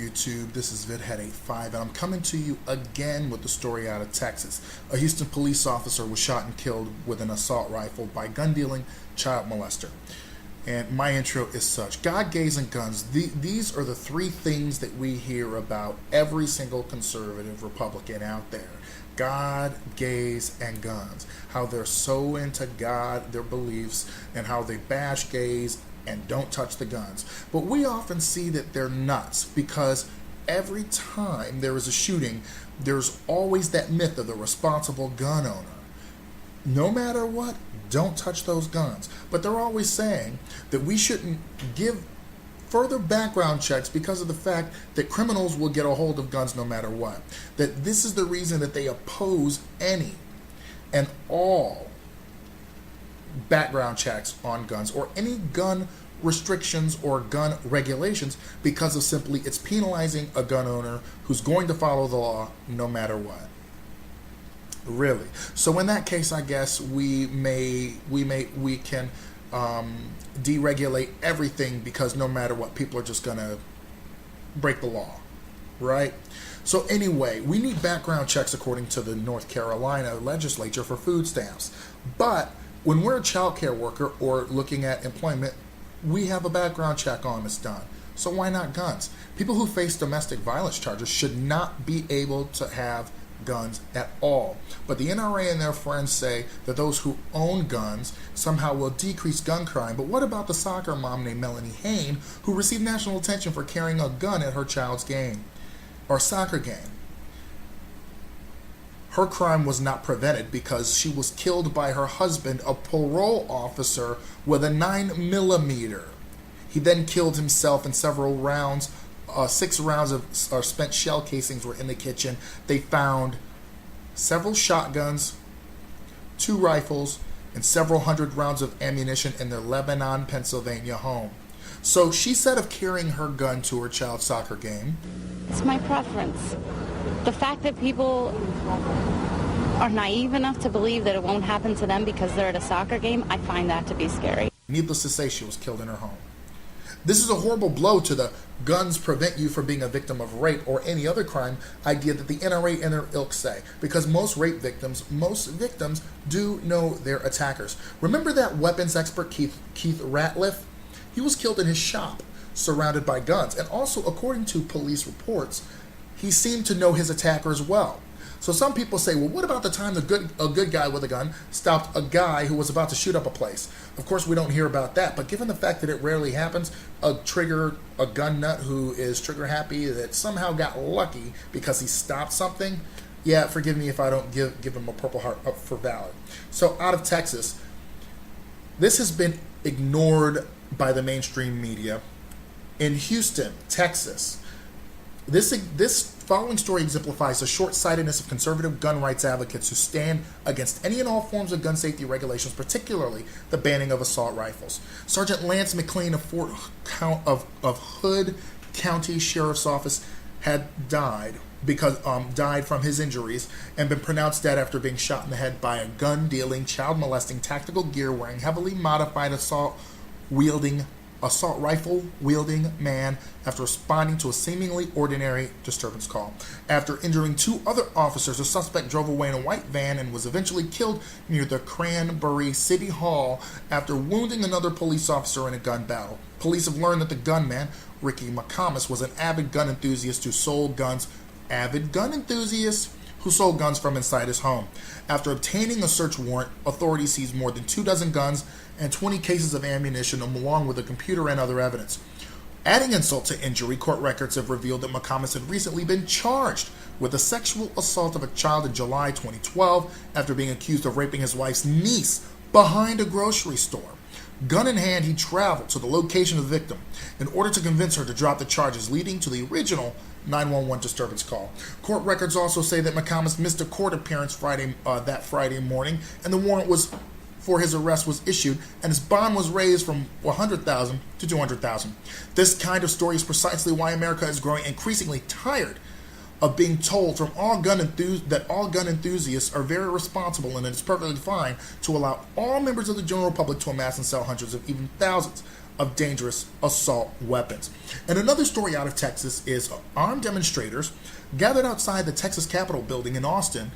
YouTube? This is VidHead85, and I'm coming to you again with the story out of Texas. A Houston police officer was shot and killed with an assault rifle by gun-dealing child molester. And my intro is such. God, gays, and guns. These are the three things that we hear about every single conservative Republican out there. God, gays, and guns. How they're so into God, their beliefs, and how they bash gays and don't touch the guns. But we often see that they're nuts because every time there is a shooting, there's always that myth of the responsible gun owner. No matter what, don't touch those guns. But they're always saying that we shouldn't give further background checks because of the fact that criminals will get a hold of guns no matter what. That this is the reason that they oppose any and all background checks on guns or any gun restrictions or gun regulations, because of simply it's penalizing a gun owner who's going to follow the law no matter what. Really. So in that case, I guess we can deregulate everything, because no matter what, people are just gonna break the law, right? So anyway, we need background checks according to the North Carolina legislature for food stamps. But when we're a child care worker or looking at employment, we have a background check on us done. So why not guns? People who face domestic violence charges should not be able to have guns at all. But the NRA and their friends say that those who own guns somehow will decrease gun crime. But what about the soccer mom named Melanie Hain, who received national attention for carrying a gun at her child's game or soccer game? Her crime was not prevented because she was killed by her husband, a parole officer, with a 9mm. He then killed himself in several rounds. 6 rounds of spent shell casings were in the kitchen. They found several shotguns, 2 rifles, and several hundred rounds of ammunition in their Lebanon, Pennsylvania home. So she said of carrying her gun to her child's soccer game, "It's my preference. The fact that people are naive enough to believe that it won't happen to them because they're at a soccer game, I find that to be scary." Needless to say, she was killed in her home. This is a horrible blow to the guns prevent you from being a victim of rape or any other crime idea that the NRA and their ilk say, because most victims do know their attackers. Remember that weapons expert Keith Ratliff? He was killed in his shop, surrounded by guns, and also, according to police reports, he seemed to know his attackers well. So some people say, well, what about the time a good guy with a gun stopped a guy who was about to shoot up a place? Of course, we don't hear about that, but given the fact that it rarely happens, a gun nut who is trigger happy that somehow got lucky because he stopped something, yeah, forgive me if I don't give him a Purple Heart up for valid. So out of Texas, this has been ignored by the mainstream media. In Houston, Texas, this following story exemplifies the short-sightedness of conservative gun rights advocates who stand against any and all forms of gun safety regulations, particularly the banning of assault rifles. Sgt Lance McLean of Hood County Sheriff's Office had died from his injuries and been pronounced dead after being shot in the head by a gun-dealing, child-molesting, tactical gear-wearing, heavily modified assault rifle-wielding man after responding to a seemingly ordinary disturbance call. After injuring 2 other officers, the suspect drove away in a white van and was eventually killed near the Cranberry City Hall after wounding another police officer in a gun battle. Police have learned that the gunman, Ricky McComas, was an avid gun enthusiast who sold guns from inside his home. After obtaining a search warrant, authorities seized more than 24 guns and 20 cases of ammunition, along with a computer and other evidence. Adding insult to injury, court records have revealed that McComas had recently been charged with the sexual assault of a child in July 2012 after being accused of raping his wife's niece behind a grocery store. Gun in hand, he traveled to the location of the victim in order to convince her to drop the charges, leading to the original 911 disturbance call. Court records also say that McComas missed a court appearance that Friday morning, and the warrant for his arrest was issued, and his bond was raised from $100,000 to $200,000. This kind of story is precisely why America is growing increasingly tired of being told that all gun enthusiasts are very responsible, and it is perfectly fine to allow all members of the general public to amass and sell hundreds of even thousands of dangerous assault weapons. And another story out of Texas is armed demonstrators gathered outside the Texas Capitol building in Austin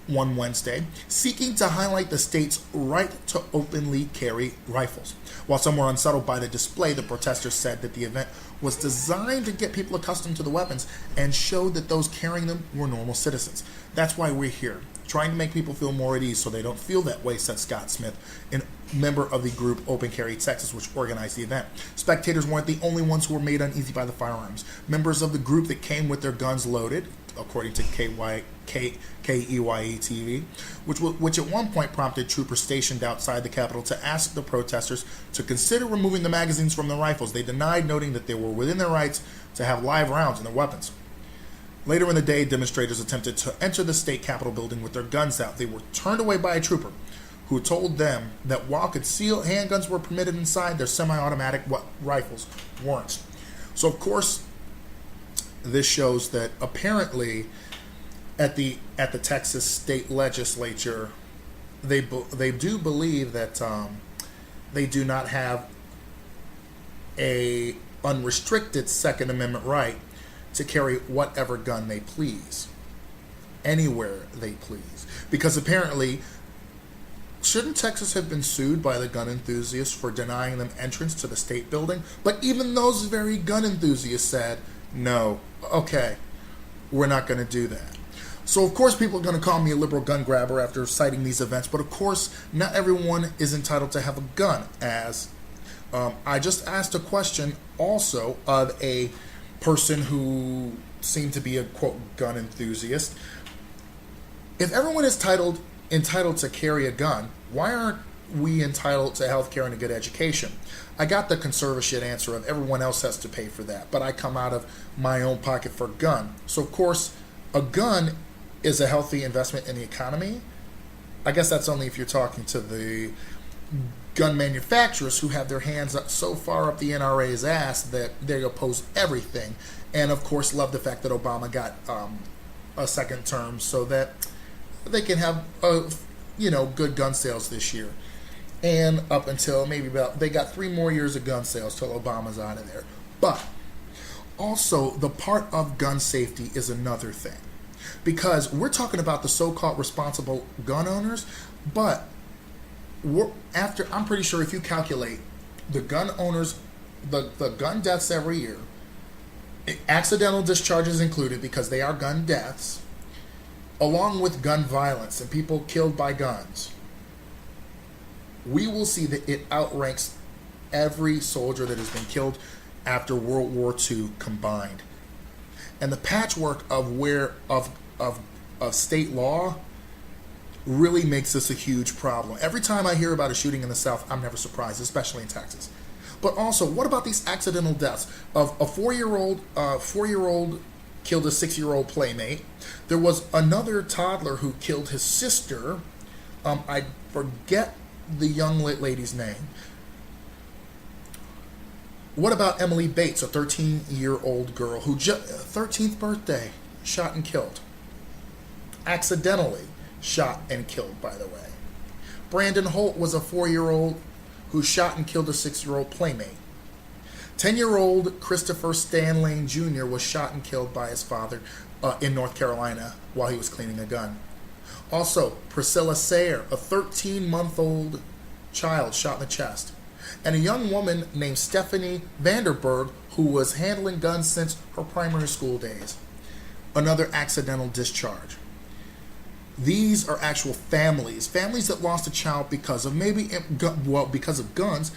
one Wednesday, seeking to highlight the state's right to openly carry rifles. While some were unsettled by the display, the protesters said that the event was designed to get people accustomed to the weapons and showed that those carrying them were normal citizens. That's why we're here, trying to make people feel more at ease so they don't feel that way, said Scott Smith, a member of the group Open Carry Texas, which organized the event. Spectators weren't the only ones who were made uneasy by the firearms. Members of the group that came with their guns loaded, according to KEYE TV, which at one point prompted troopers stationed outside the Capitol to ask the protesters to consider removing the magazines from the rifles. They denied, noting that they were within their rights to have live rounds in their weapons. Later in the day, demonstrators attempted to enter the state Capitol building with their guns out. They were turned away by a trooper who told them that while concealed handguns were permitted inside, their semi-automatic rifles weren't. So, of course, this shows that apparently at the Texas state legislature, they do believe that they do not have a unrestricted Second Amendment right to carry whatever gun they please, anywhere they please. Because apparently, shouldn't Texas have been sued by the gun enthusiasts for denying them entrance to the state building? But even those very gun enthusiasts said, no, okay, we're not going to do that. So, of course, people are going to call me a liberal gun grabber after citing these events, but, of course, not everyone is entitled to have a gun, as I just asked a question also of a person who seemed to be a, quote, gun enthusiast. If everyone is entitled to carry a gun, why aren't we entitled to health care and a good education? I got the conservative answer of everyone else has to pay for that, but I come out of my own pocket for a gun. So, of course, a gun is a healthy investment in the economy. I guess that's only if you're talking to the gun manufacturers who have their hands up so far up the NRA's ass that they oppose everything. And, of course, love the fact that Obama got a second term so that they can have, good gun sales this year. And up until they got 3 more years of gun sales till Obama's out of there. But also, the part of gun safety is another thing. Because we're talking about the so-called responsible gun owners, but I'm pretty sure if you calculate the gun owners, the gun deaths every year, accidental discharges included because they are gun deaths, along with gun violence and people killed by guns, we will see that it outranks every soldier that has been killed after World War II combined. And the patchwork of state law really makes this a huge problem. Every time I hear about a shooting in the South, I'm never surprised, especially in Texas. But also, what about these accidental deaths of a 4-year-old killed a 6-year-old playmate? There was another toddler who killed his sister. I forget the young lady's name. What about Emily Bates, a 13-year-old girl who 13th birthday, shot and killed? Accidentally shot and killed, by the way. Brandon Holt was a 4-year-old who shot and killed a 6-year-old playmate. 10-year-old Christopher Stanley Jr. was shot and killed by his father in North Carolina while he was cleaning a gun. Also, Priscilla Sayre, a 13-month-old child, shot in the chest. And a young woman named Stephanie Vanderberg, who was handling guns since her primary school days. Another accidental discharge. These are actual families that lost a child because of because of guns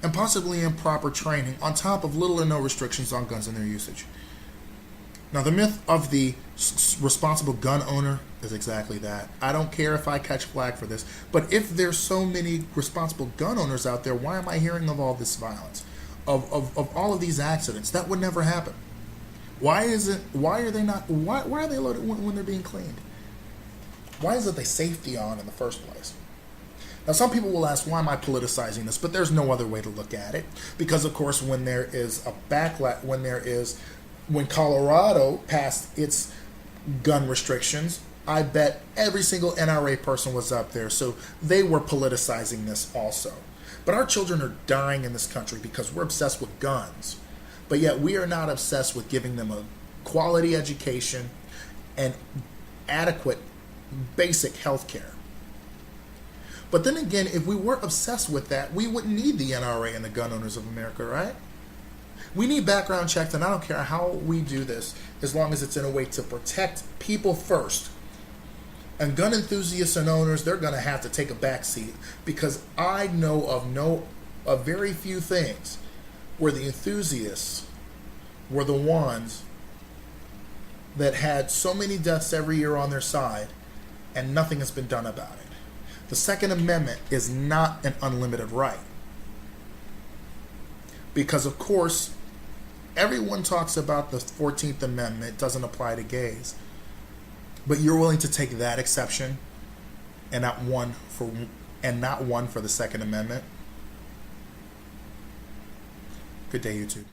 and possibly improper training, on top of little or no restrictions on guns and their usage. Now, the myth of the responsible gun owner is exactly that. I don't care if I catch flag for this, but if there's so many responsible gun owners out there, why am I hearing of all this violence, of all of these accidents? That would never happen. Why are they loaded when they're being cleaned? Why isn't the safety on in the first place? Now, some people will ask, why am I politicizing this? But there's no other way to look at it. Because, of course, when there is a backlash, when Colorado passed its gun restrictions, I bet every single NRA person was up there. So they were politicizing this also. But our children are dying in this country because we're obsessed with guns. But yet we are not obsessed with giving them a quality education and adequate basic health care. But then again, if we were obsessed with that, we wouldn't need the NRA and the Gun Owners of America, right? We need background checks, and I don't care how we do this, as long as it's in a way to protect people first. And gun enthusiasts and owners, they're going to have to take a back seat, because I know of very few things where the enthusiasts were the ones that had so many deaths every year on their side, and nothing has been done about it. The Second Amendment is not an unlimited right. Because, of course, everyone talks about the 14th Amendment doesn't apply to gays. But you're willing to take that exception and not one for the Second Amendment? Good day, YouTube.